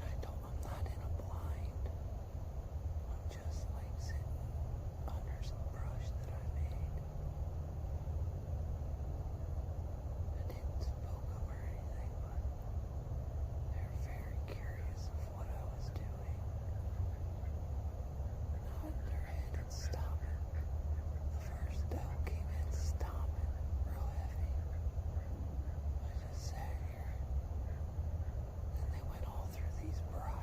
And I'm not in a blind. I'm just like sitting under some brush that I made. I didn't spook them or anything, but they're very curious of what I was doing. Nodding their head and stopping. The first doe came in stomping real heavy. I just sat here. Then they went all through these brush.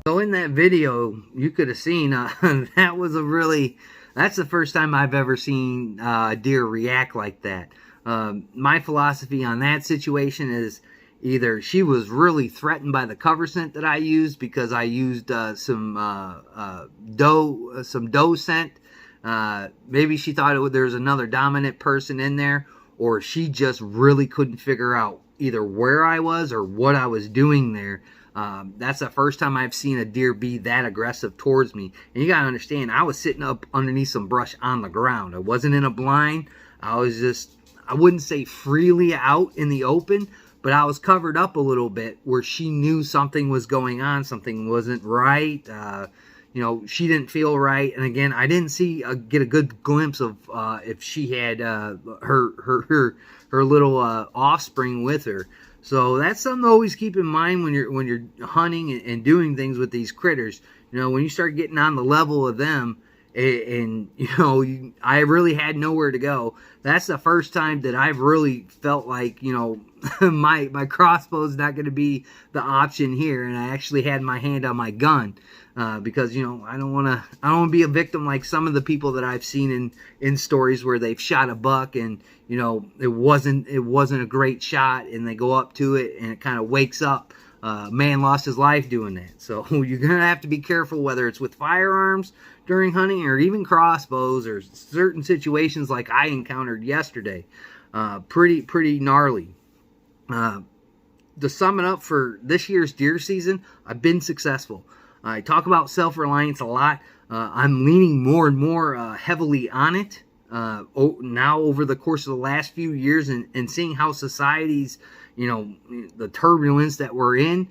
So in that video, you could have seen that's the first time I've ever seen a deer react like that. My philosophy on that situation is either she was really threatened by the cover scent that I used, because I used some doe scent. Maybe she thought there was another dominant person in there, or she just really couldn't figure out either where I was or what I was doing there. That's the first time I've seen a deer be that aggressive towards me. And you gotta understand, I was sitting up underneath some brush on the ground. I wasn't in a blind. I wouldn't say freely out in the open, but I was covered up a little bit where she knew something was going on, something wasn't right. She didn't feel right. And again, I didn't get a good glimpse of if she had her little offspring with her. So that's something to always keep in mind when you're hunting and doing things with these critters. When you start getting on the level of them, and I really had nowhere to go. That's the first time that I've really felt like my crossbow is not going to be the option here, and I actually had my hand on my gun. Because I don't want to be a victim like some of the people that I've seen in stories where they've shot a buck and it wasn't a great shot, and they go up to it and it kind of wakes up. Man lost his life doing that. So you're gonna have to be careful, whether it's with firearms during hunting or even crossbows or certain situations like I encountered yesterday. Pretty gnarly. To sum it up, for this year's deer season, I've been successful. I talk about self-reliance a lot. I'm leaning more and more heavily on it now over the course of the last few years, and seeing how society's, the turbulence that we're in,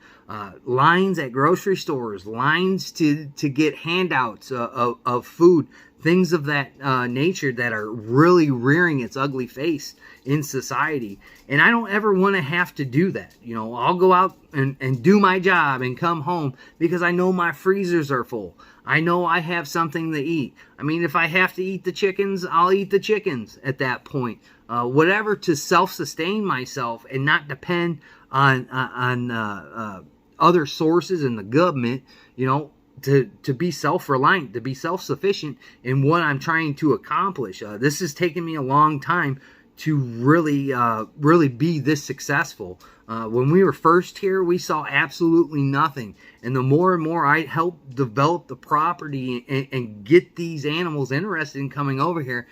lines at grocery stores, lines to get handouts of food, things of that nature that are really rearing its ugly face in society. And I don't ever want to have to do that. I'll go out and do my job and come home because I know my freezers are full. I know I have something to eat. I mean, if I have to eat the chickens, I'll eat the chickens at that point. Whatever to self-sustain myself and not depend on other sources in the government, to be self-reliant, to be self-sufficient in what I'm trying to accomplish. This has taken me a long time to really be this successful. When we were first here, we saw absolutely nothing. And the more and more I helped develop the property and get these animals interested in coming over here,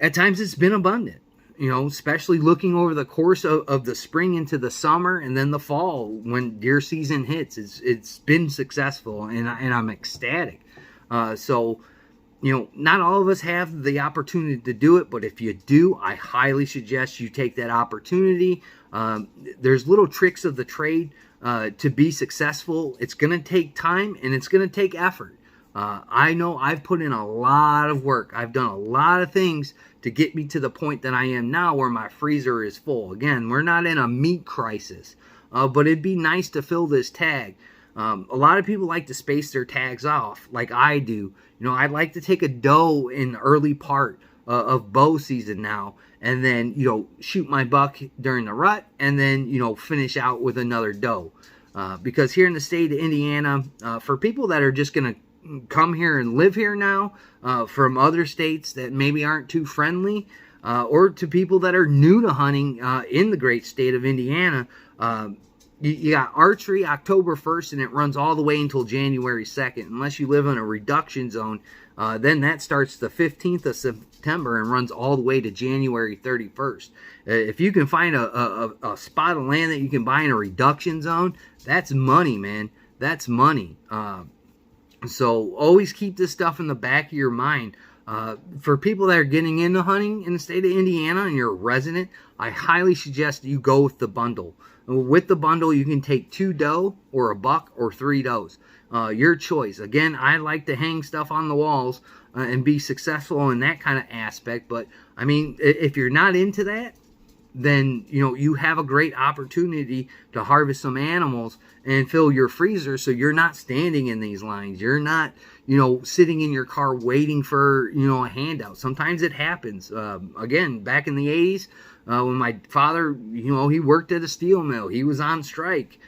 at times it's been abundant. Especially looking over the course of the spring into the summer and then the fall when deer season hits. It's been successful, and I'm ecstatic. So not all of us have the opportunity to do it, but if you do, I highly suggest you take that opportunity. There's little tricks of the trade to be successful. It's going to take time and it's going to take effort. I know I've put in a lot of work. I've done a lot of things to get me to the point that I am now, where my freezer is full. Again, we're not in a meat crisis, but it'd be nice to fill this tag. A lot of people like to space their tags off like I do. I'd like to take a doe in the early part of bow season now, and then, shoot my buck during the rut, and then, finish out with another doe. Because here in the state of Indiana, for people that are just going to come here and live here now, from other states that maybe aren't too friendly, or to people that are new to hunting in the great state of Indiana, you got archery October 1st, and it runs all the way until January 2nd. Unless you live in a reduction zone, then that starts the 15th of September and runs all the way to January 31st. If you can find a spot of land that you can buy in a reduction zone, that's money, man. That's money. So always keep this stuff in the back of your mind. For people that are getting into hunting in the state of Indiana and you're a resident, I highly suggest you go with the bundle. With the bundle, you can take 2 doe or a buck or 3 does. Your choice. Again, I like to hang stuff on the walls and be successful in that kind of aspect. But, I mean, if you're not into that, then, you have a great opportunity to harvest some animals and fill your freezer, so you're not standing in these lines. You're not, sitting in your car waiting for, a handout. Sometimes it happens. Again, back in the 80s, when my father, he worked at a steel mill. He was on strike.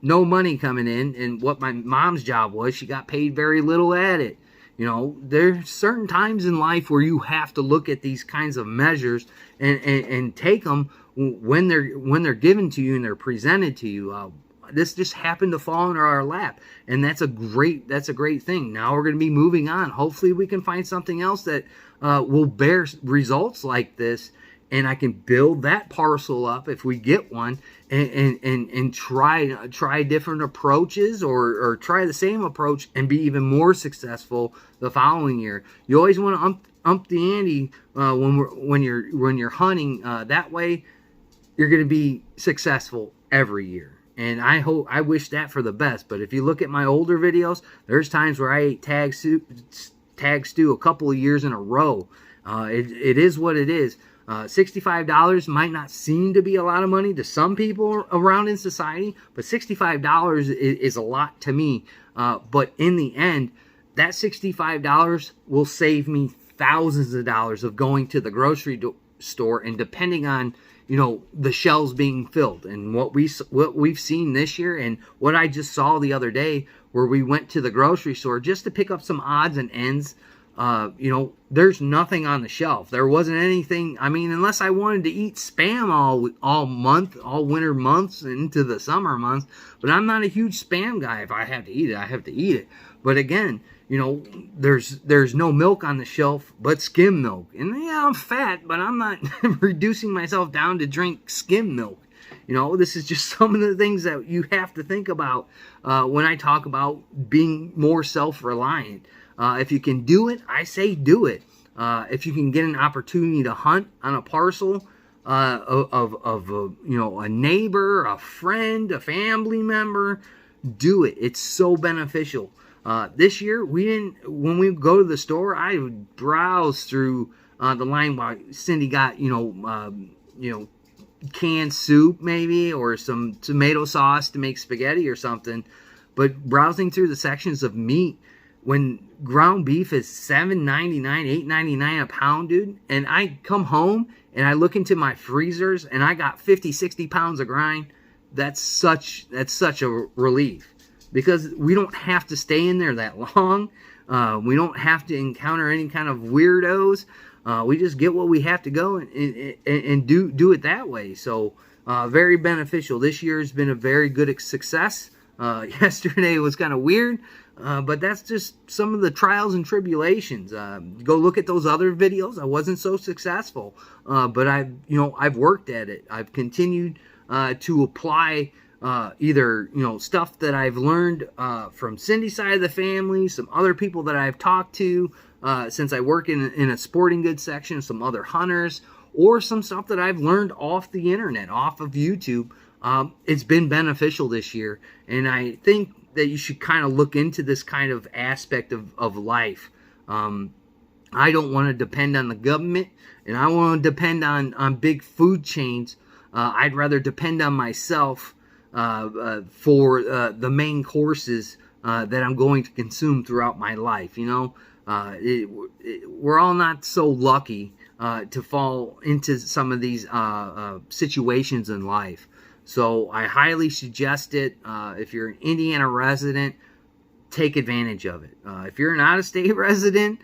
no money coming in, and what my mom's job was, she got paid very little at it. You know, there's certain times in life where you have to look at these kinds of measures and take them when they're given to you and they're presented to you. This just happened to fall into our lap, and that's a great thing. Now we're going to be moving on. Hopefully we can find something else that will bear results like this, and I can build that parcel up if we get one, and try different approaches, or try the same approach and be even more successful the following year. You always want to ump the ante when you're hunting. That way, you're going to be successful every year. And I wish that for the best. But if you look at my older videos, there's times where I ate tag stew a couple of years in a row. It is what it is. $65 might not seem to be a lot of money to some people around in society, but $65 is a lot to me. But in the end, that $65 will save me thousands of dollars of going to the grocery store, and depending on, you know, the shelves being filled, and what we've seen this year, and what I just saw the other day, where we went to the grocery store just to pick up some odds and ends. You know, there's nothing on the shelf. There wasn't anything. I mean, unless I wanted to eat Spam all month, all winter months into the summer months. But I'm not a huge Spam guy. If I have to eat it, I have to eat it. But again, you know, there's no milk on the shelf but skim milk. And yeah, I'm fat, but I'm not reducing myself down to drink skim milk. You know, this is just some of the things that you have to think about when I talk about being more self-reliant. If you can do it, I say do it. If you can get an opportunity to hunt on a parcel of you know, a neighbor, a friend, a family member, do it. It's so beneficial. This year, when we go to the store, I would browse through the line while Cindy got, you know, canned soup maybe, or some tomato sauce to make spaghetti or something. But browsing through the sections of meat, when ground beef is $7.99, $8.99 a pound, dude, and I come home and I look into my freezers and I got 50, 60 pounds of grind, that's such a relief, because we don't have to stay in there that long. We don't have to encounter any kind of weirdos. We just get what we have to go and do it that way. So very beneficial. This year has been a very good success. Yesterday was kind of weird, but that's just some of the trials and tribulations. Go look at those other videos. I wasn't so successful, but I've worked at it. I've continued to apply either, you know, stuff that I've learned from Cindy's side of the family, some other people that I've talked to since I work in a sporting goods section, some other hunters, or some stuff that I've learned off the internet, off of YouTube. It's been beneficial this year, and I think that you should kind of look into this kind of aspect of life. I don't want to depend on the government, and I want to depend on big food chains. I'd rather depend on myself for the main courses that I'm going to consume throughout my life. You know, we're all not so lucky to fall into some of these situations in life. So I highly suggest it. If you're an Indiana resident, take advantage of it. If you're an out-of-state resident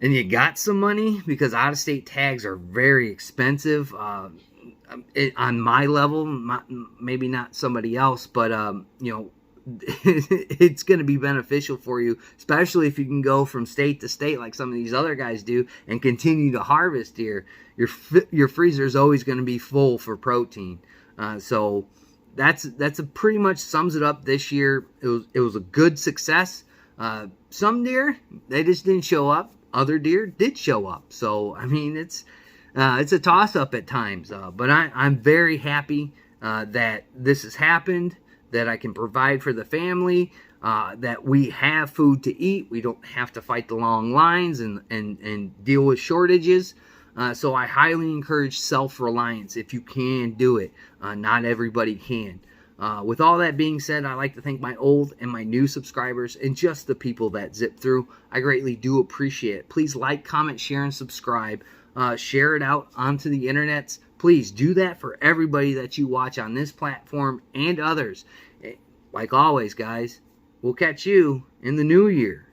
and you got some money, because out-of-state tags are very expensive, on my level, maybe not somebody else, but you know, it's going to be beneficial for you, especially if you can go from state to state like some of these other guys do and continue to harvest deer. Your freezer is always going to be full for protein. So that's pretty much sums it up this year. It was a good success. Some deer, they just didn't show up. Other deer did show up. So I mean, it's a toss-up at times. But I'm very happy that this has happened, that I can provide for the family, that we have food to eat. We don't have to fight the long lines and deal with shortages. So I highly encourage self-reliance if you can do it. Not everybody can. With all that being said, I'd like to thank my old and my new subscribers and just the people that zip through. I greatly do appreciate it. Please like, comment, share, and subscribe. Share it out onto the internets. Please do that for everybody that you watch on this platform and others. like always, guys, we'll catch you in the new year.